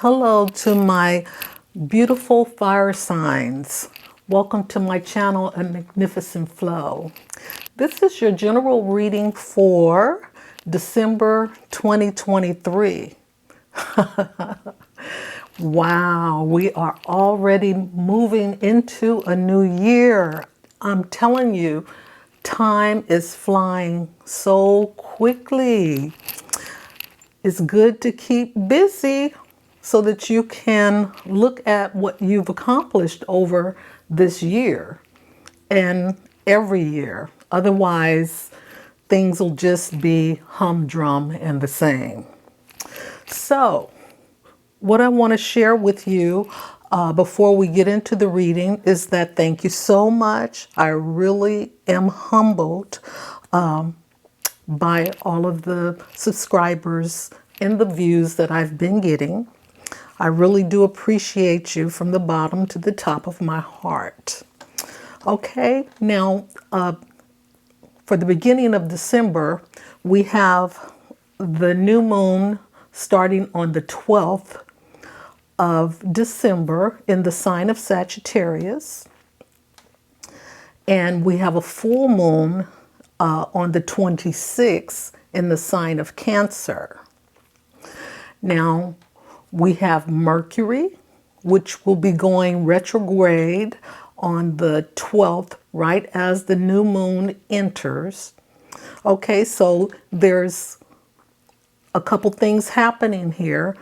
Hello to my beautiful fire signs. Welcome to my channel, A Magnificent Flow. This is your general reading for December 2023. Wow, we are already moving into a new year. I'm telling you, time is flying so quickly. It's good to keep busy so that you can look at what you've accomplished over this year and every year. Otherwise, things will just be humdrum and the same. So, what I want to share with you before we get into the reading is that thank you so much. I really am humbled by all of the subscribers and the views that I've been getting. I really do appreciate you from the bottom to the top of my heart. Okay, now for the beginning of December, we have the new moon starting on the 12th of December in the sign of Sagittarius. And we have a full moon on the 26th in the sign of Cancer. Now, we have Mercury, which will be going retrograde on the 12th, right as the new moon enters. Okay, so there's a couple things happening here.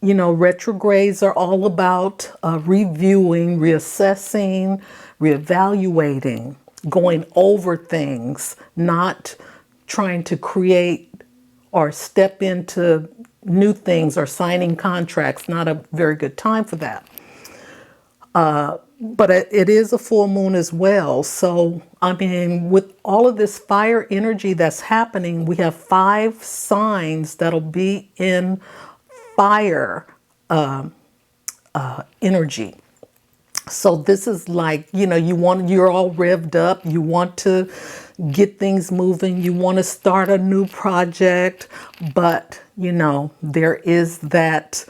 You know, retrogrades are all about reviewing, reassessing, reevaluating, going over things, not trying to create or step into new things or signing contracts. Not a very good time for that. But it is a full moon as well. So, I mean, with all of this fire energy that's happening, we have 5 signs that'll be in fire energy. So this is like, you know, you're all revved up. You want to get things moving. You want to start a new project, but you know, there is that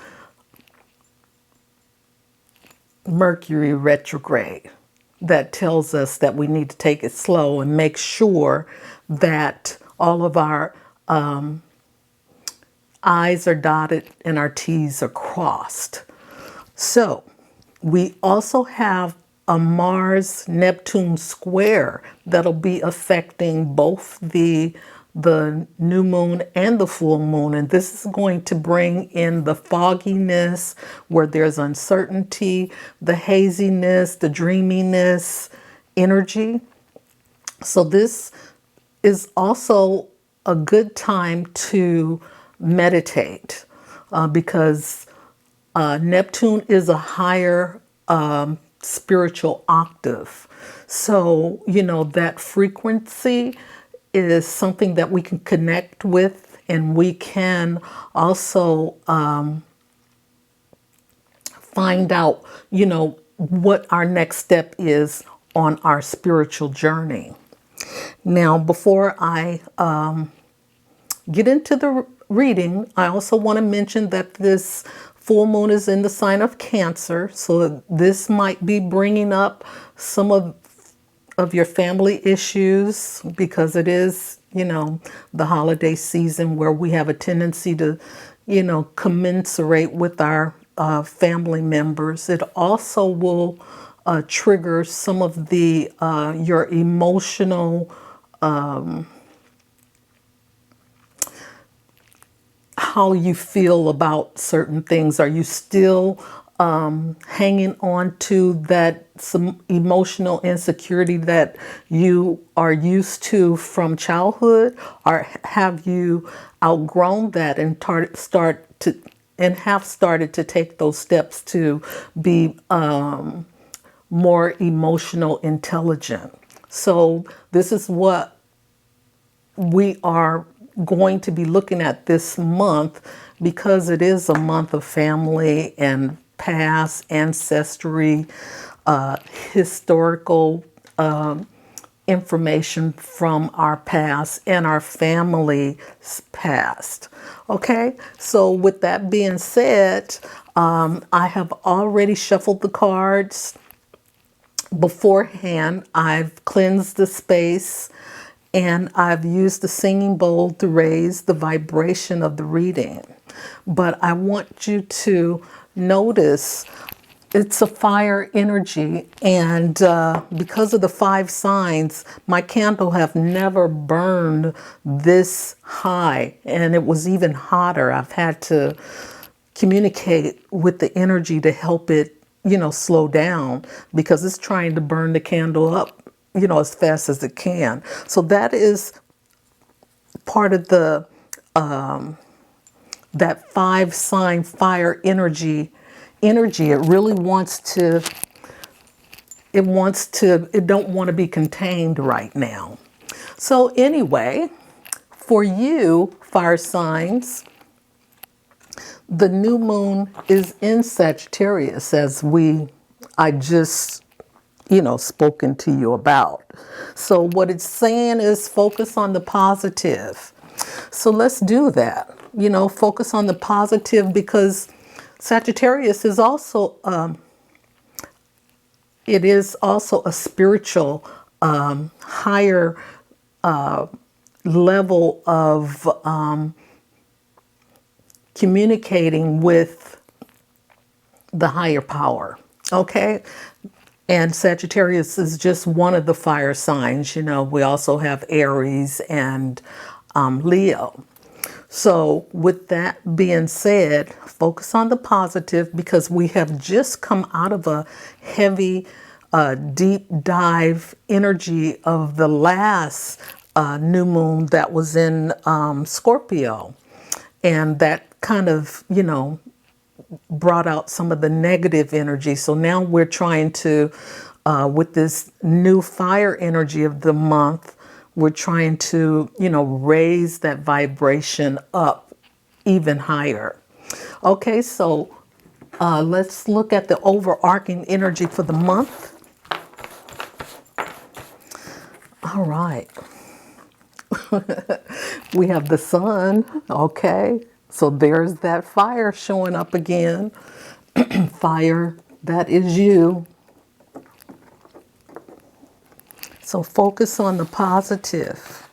Mercury retrograde that tells us that we need to take it slow and make sure that all of our I's are dotted and our T's are crossed. So we also have a Mars-Neptune square that'll be affecting both the new moon and the full moon. And this is going to bring in the fogginess where there's uncertainty, the haziness, the dreaminess energy. So this is also a good time to meditate because Neptune is a higher spiritual octave. So, you know, that frequency is something that we can connect with, and we can also find out, you know, what our next step is on our spiritual journey. Now, before I get into the reading, I also want to mention that this full moon is in the sign of Cancer, so this might be bringing up some of your family issues because it is, you know, the holiday season where we have a tendency to, you know, commensurate with our family members. It also will trigger some of the your emotional how you feel about certain things. Are you still hanging on to that some emotional insecurity that you are used to from childhood, or have you outgrown that and have started to take those steps to be more emotional intelligent? So this is what we are going to be looking at this month, because it is a month of family and past ancestry, historical information from our past and our family's past. Okay, so with that being said, I have already shuffled the cards beforehand. I've cleansed the space and I've used the singing bowl to raise the vibration of the reading. But I want you to notice it's a fire energy, and because of the 5 signs, my candle have never burned this high, and it was even hotter. I've had to communicate with the energy to help it, slow down, because it's trying to burn the candle up, as fast as it can. So that is part of the that 5 sign fire energy. It really wants to, it don't want to be contained right now. So anyway, for you fire signs, the new moon is in Sagittarius, as I just spoken to you about. So what it's saying is focus on the positive. So let's do that. Focus on the positive, because Sagittarius is also it is also a spiritual higher level of communicating with the higher power. Okay, and Sagittarius is just one of the fire signs. We also have Aries and Leo. So with that being said, focus on the positive, because we have just come out of a heavy, deep dive energy of the last new moon that was in Scorpio. And that kind of, brought out some of the negative energy. So now we're trying to, with this new fire energy of the month, we're trying to, raise that vibration up even higher. Okay, so let's look at the overarching energy for the month. All right. We have the sun. Okay, so there's that fire showing up again. Fire, that is you. So focus on the positive.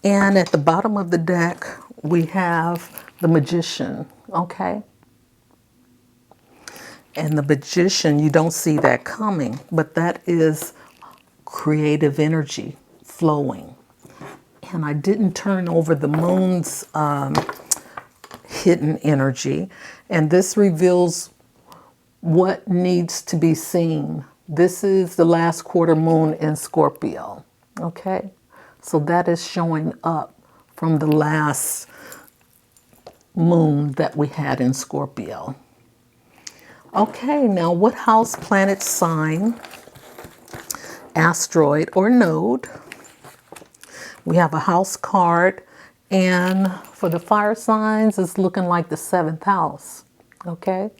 And at the bottom of the deck, we have the Magician, okay? And the Magician, you don't see that coming, but that is creative energy flowing. And I didn't turn over the moon's hidden energy. And this reveals what needs to be seen. This is the last quarter moon in Scorpio, okay? So that is showing up from the last moon that we had in Scorpio. Okay, now what house, planet, sign, asteroid, or node? We have a house card, and for the fire signs, it's looking like the 7th house, okay?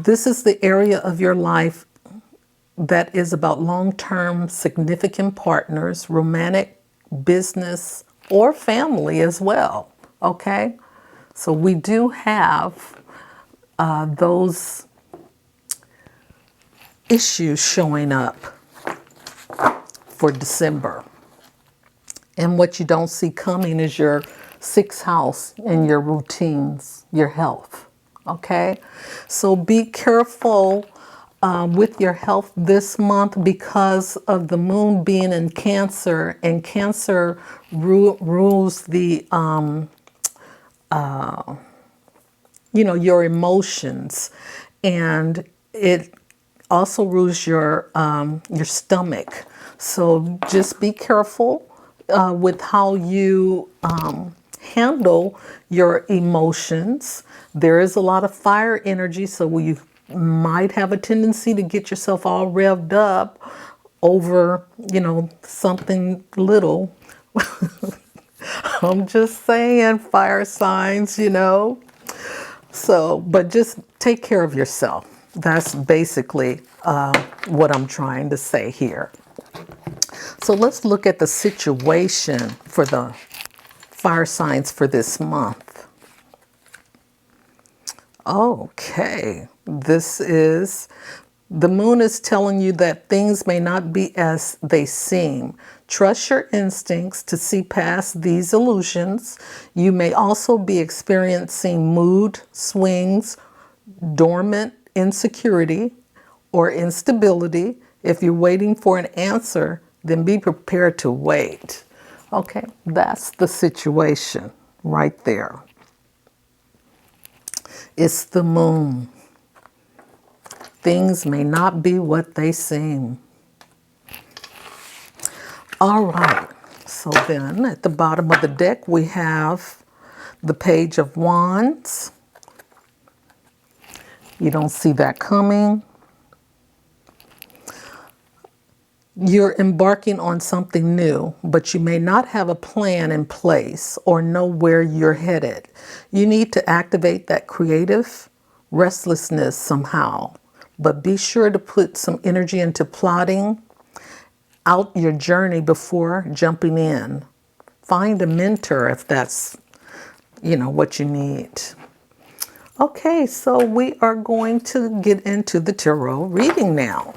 This is the area of your life that is about long-term significant partners, romantic, business, or family as well, okay? So we do have those issues showing up for December. And what you don't see coming is your 6th house and your routines, your health, okay? So be careful with your health this month, because of the moon being in Cancer, and Cancer rules the, your emotions, and it also rules your stomach. So just be careful with how you handle your emotions. There is a lot of fire energy, so you might have a tendency to get yourself all revved up over, something little. I'm just saying, fire signs, So, but just take care of yourself. That's basically what I'm trying to say here. So let's look at the situation for the fire signs for this month. Okay, the moon is telling you that things may not be as they seem. Trust your instincts to see past these illusions. You may also be experiencing mood swings, dormant insecurity, or instability. If you're waiting for an answer, then be prepared to wait. Okay, that's the situation right there. It's the moon. Things may not be what they seem. All right, so then at the bottom of the deck we have the Page of Wands. You don't see that coming. You're embarking on something new, but you may not have a plan in place or know where you're headed. You need to activate that creative restlessness somehow, but be sure to put some energy into plotting out your journey before jumping in. Find a mentor if that's, what you need. Okay, so we are going to get into the tarot reading now.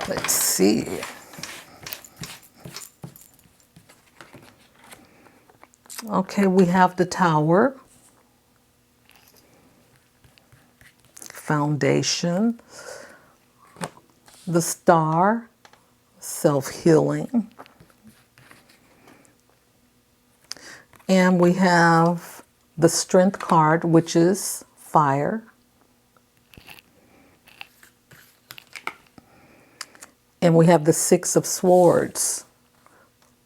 Let's see. Okay, we have the Tower, Foundation, the Star, self-healing, and we have the Strength card, which is fire, and we have the Six of Swords,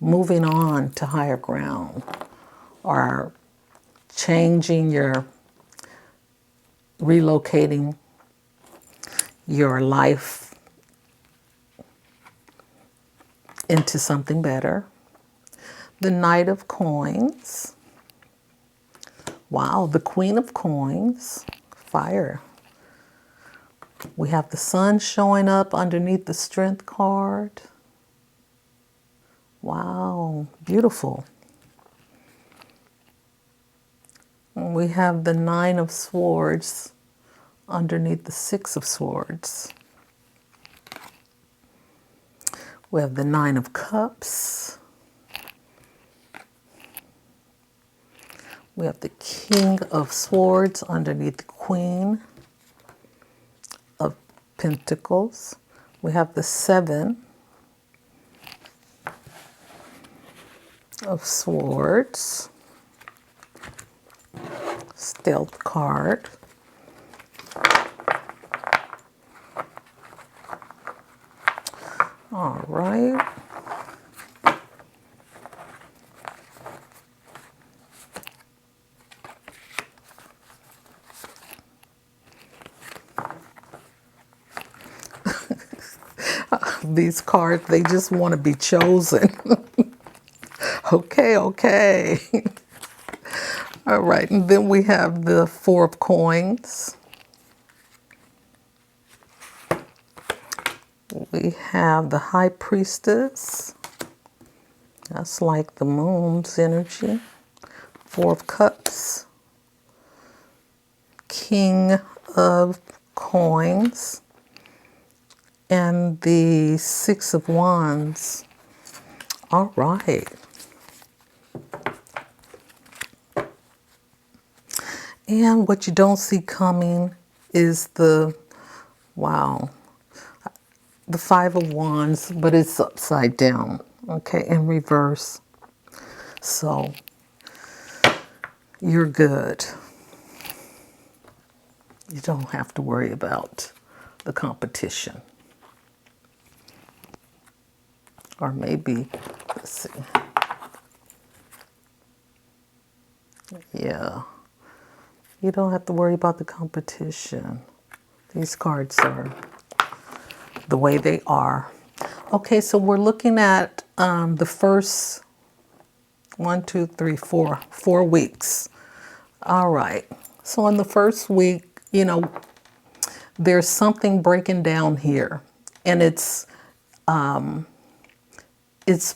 moving on to higher ground, or relocating your life into something better. The Knight of Coins. Wow, the Queen of Coins, fire. We have the Sun showing up underneath the Strength card. Wow, beautiful. And we have the Nine of Swords underneath the Six of Swords. We have the Nine of Cups. We have the King of Swords underneath the Queen of Pentacles. We have the Seven of Swords. Stealth card. All right. These cards, they just want to be chosen. Okay. All right, and then we have the Four of Coins. We have the High Priestess. That's like the moon's energy. Four of Cups. King of Coins. And the Six of Wands. All right. And what you don't see coming is the Five of Wands, but it's upside down, okay, in reverse. So you're good. You don't have to worry about the competition. Or maybe, let's see. Yeah. You don't have to worry about the competition. These cards are the way they are. Okay, so we're looking at the first 4 weeks. All right. So in the first week, there's something breaking down here, and it's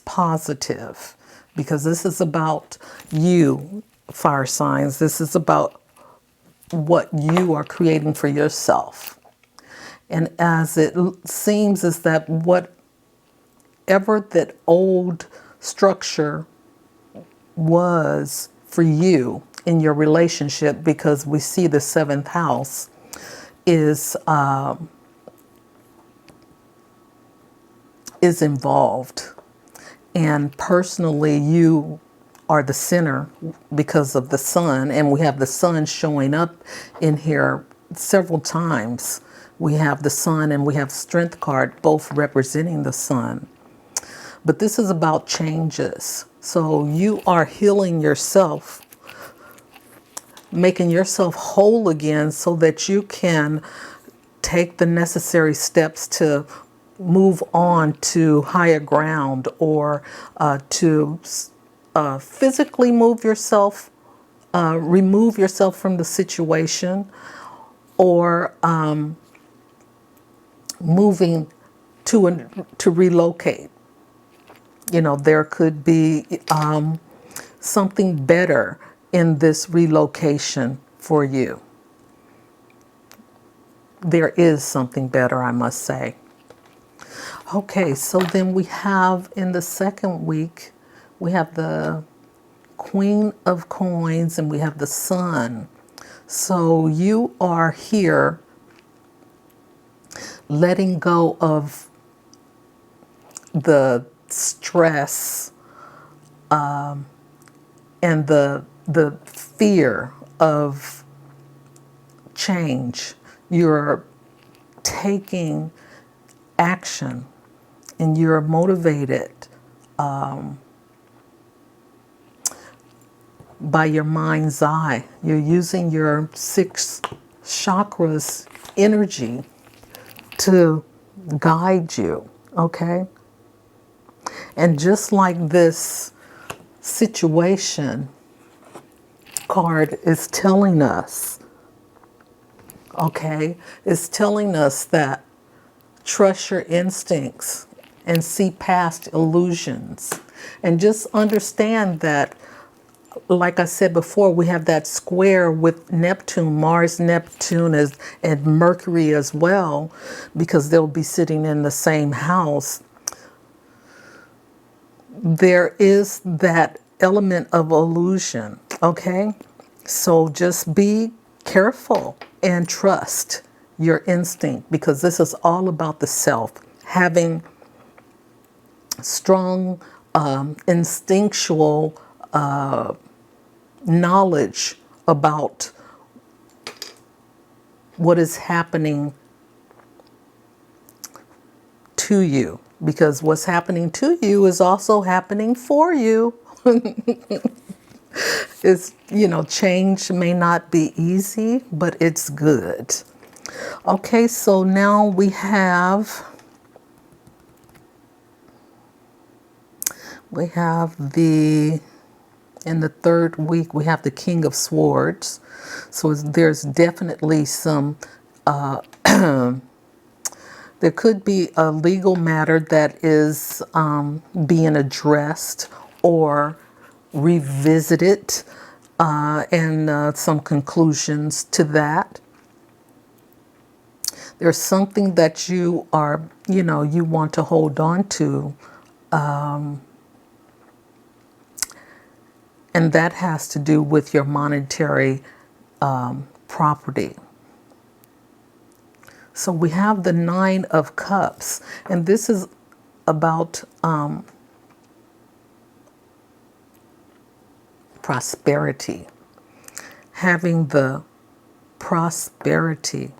positive, because this is about you, fire signs. This is about what you are creating for yourself. And as it seems is that whatever that old structure was for you in your relationship, because we see the seventh house is involved. And personally, you are the center because of the sun, and we have the sun showing up in here several times. We have the sun and we have strength card, both representing the sun. But this is about changes. So you are healing yourself, making yourself whole again so that you can take the necessary steps to move on to higher ground, or to physically move yourself, remove yourself from the situation, or moving to relocate. You know, there could be something better in this relocation for you. There is something better, I must say. Okay, so then we have in the second week, we have the Queen of Coins and we have the Sun. So you are here letting go of the stress and the fear of change. You're taking action and you're motivated by your mind's eye. You're using your 6 chakras energy to guide you, okay? And just like this situation card is telling us, okay, is telling us that trust your instincts and see past illusions. And just understand that, like I said before, we have that square with Neptune, Mars, Neptune, and Mercury as well, because they'll be sitting in the same house. There is that element of illusion, okay? So just be careful and trust your instinct, because this is all about the self, having strong instinctual knowledge about what is happening to you, because what's happening to you is also happening for you. It's, you know, change may not be easy, but it's good. Okay, so now we have in the third week, we have the King of Swords. So there's definitely some, there could be a legal matter that is being addressed or revisited, and some conclusions to that. There's something that you are, you know, you want to hold on to, and that has to do with your monetary property. So we have the 9 of Cups, and this is about prosperity, having the prosperity.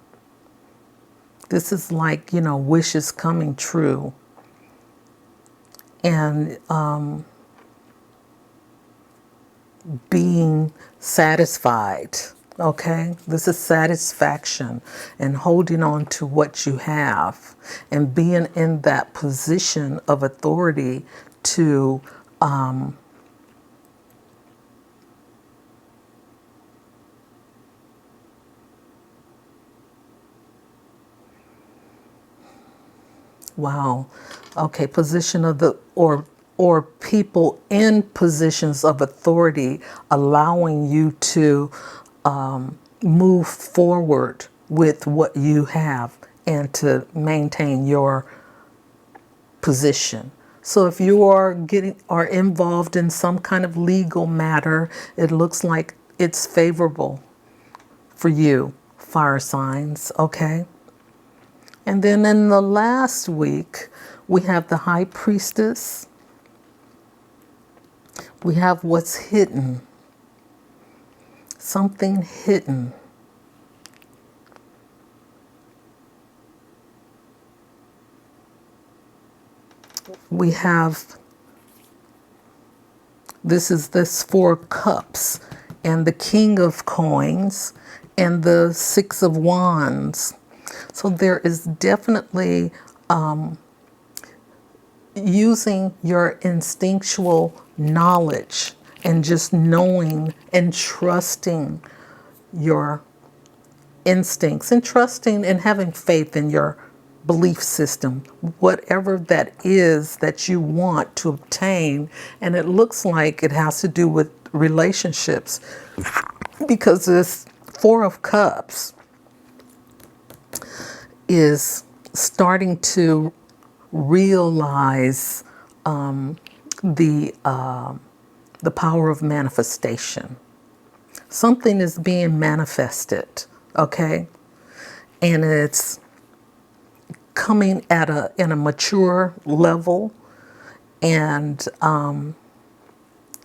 This is like, you know, wishes coming true, and being satisfied. Okay, this is satisfaction and holding on to what you have and being in that position of authority to Wow. Okay, position of the or people in positions of authority allowing you to move forward with what you have and to maintain your position. So if you are involved in some kind of legal matter, it looks like it's favorable for you, fire signs, okay? And then in the last week, we have the High Priestess. We have what's hidden. Something hidden. We have, this Four Cups and the King of Coins and the Six of Wands. So there is definitely using your instinctual knowledge and just knowing and trusting your instincts and trusting and having faith in your belief system, whatever that is that you want to obtain. And it looks like it has to do with relationships because this Four of Cups is starting to realize the power of manifestation. Something is being manifested, okay, and it's coming in a mature level, and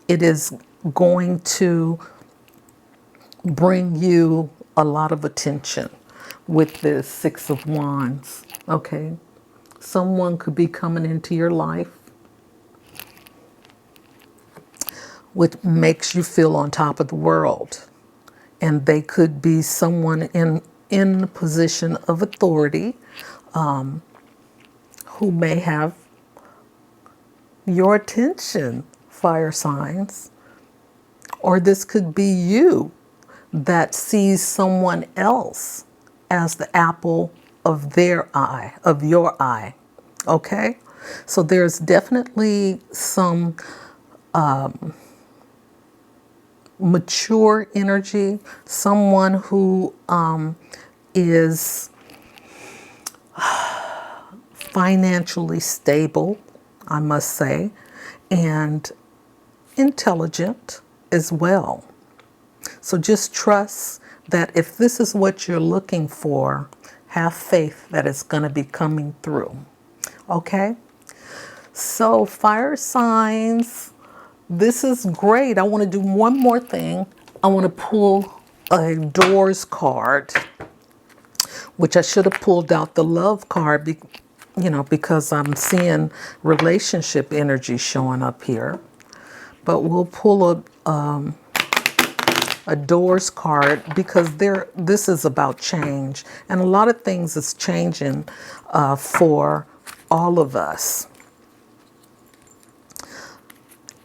it is going to bring you a lot of attention with this Six of Wands, okay? Someone could be coming into your life which makes you feel on top of the world. And they could be someone in a position of authority who may have your attention, fire signs. Or this could be you that sees someone else as the apple of their eye, of your eye. Okay? So there's definitely some mature energy, someone who is financially stable, I must say, and intelligent as well. So just trust that if this is what you're looking for, have faith that it's going to be coming through. Okay? So fire signs, this is great. I want to do one more thing. I want to pull a doors card, which I should have pulled out the love card, because I'm seeing relationship energy showing up here. But we'll pull a doors card because this is about change. And a lot of things is changing for all of us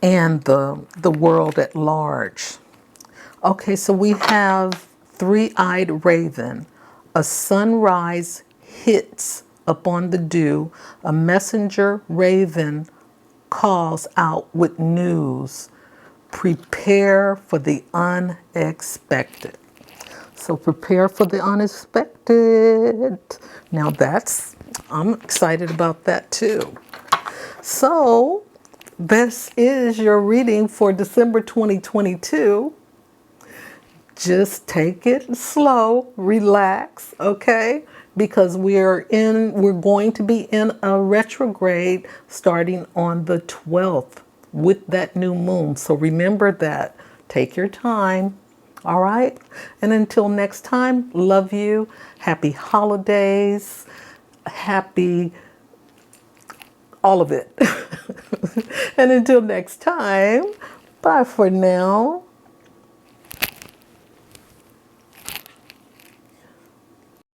and the world at large. Okay, so we have three-eyed raven. A sunrise hits upon the dew. A messenger raven calls out with news. Prepare for the unexpected. So prepare for the unexpected. Now I'm excited about that too. So this is your reading for December 2022. Just take it slow, relax, okay? Because we're going to be in a retrograde starting on the 12th with that new moon. So remember that. Take your time. All right? And until next time, love you. Happy holidays. Happy all of it. And until next time, bye for now.